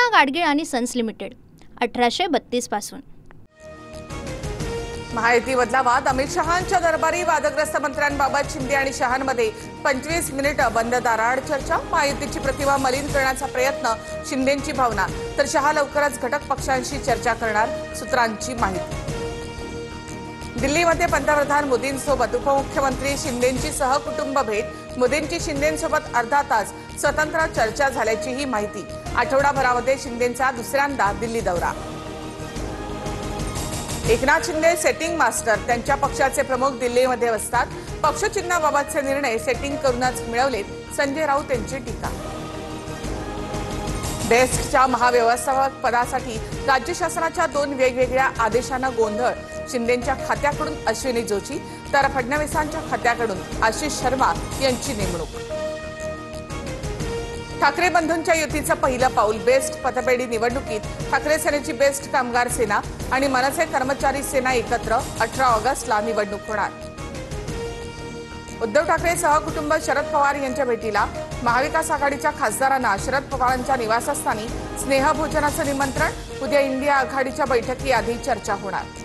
पूना गाडगीळ आणि sons limited 1832 पासून। महायुतीमधला वाद अमित शहांच्या दरबारी वादग्रस्त मंत्र्यांबाबत शिंदे आणि शहांमध्ये 25 मिनिटं बंद दाराआड चर्चा। महायुतीची प्रतिमा मलिन करण्याचा प्रयत्न, शिंदेंची भावना, तर शहा लवकरच घटक पक्षांशी चर्चा करणार, सूत्रांची माहिती। दिल्लीमध्ये पंतप्रधान मोदींसोबत उपमुख्यमंत्री शिंदेंची सहकुटुंब भेट, मोदींची शिंदेंसोबत अर्धा तास स्वतंत्र चर्चा झाल्याची ही माहिती। आठवडाभरामध्ये शिंदेंचा दुसऱ्यांदा दिल्ली दौरा। एकनाथ शिंदे सेटिंग मास्टर, त्यांच्या पक्षाचे प्रमुख दिल्लीमध्ये असतात। पक्षचिन्हाबाबतचे निर्णय सेटिंग करूनच मिळवलेत, संजय राऊत यांची टीका। बेस्टच्या महाव्यवस्थापक पदासाठी राज्य शासनाच्या 2 वेगवेगळ्या आदेशांना गोंधळ। शिंदेंच्या खात्याकडून अश्विनी जोशी तर फडणवीसांच्या खात्याकडून आशिष शर्मा यांची नेमणूक। ठाकरे बंधूंच्या युतीचं पहिलं पाऊल। बेस्ट पतपेढी निवडणुकीत ठाकरे सेनेची बेस्ट कामगार सेना आणि मनसे कर्मचारी सेना एकत्र 18 ऑगस्टला निवडणूक होणार। उद्धव ठाकरे सहकुटुंब शरद पवार यांच्या भेटीला। महाविकास आघाडीच्या खासदारांना शरद पवारांच्या निवासस्थानी स्नेहभोजनाचं निमंत्रण। उद्या इंडिया आघाडीच्या बैठकीआधी चर्चा होणार।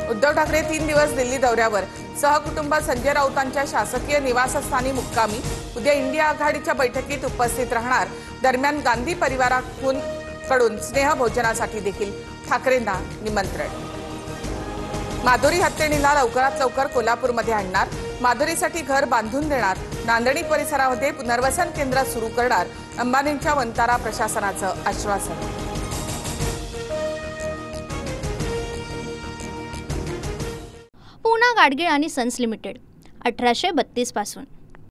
उद्धव ठाकरे 3 दिवस दिल्ली दौऱ्यावर। सहकुटुंब संजय राऊतांच्या शासकीय निवासस्थानी मुक्कामी। उद्या इंडिया आघाडीच्या बैठकीत उपस्थित राहणार। दरम्यान गांधी परिवाराकडून स्नेहभोजनासाठी देखील ठाकरेंना निमंत्रण। माधुरी हत्तेणीला लवकरात लवकर कोल्हापूरमध्ये आणणार। माधुरीसाठी घर बांधून देणार। नांदणी परिसरामध्ये पुनर्वसन केंद्र सुरू करणार। अंबानींच्या वंतारा प्रशासनाचं आश्वासन। पूना गाडगीळ आणि सन्स लिमिटेड 1832 पासून।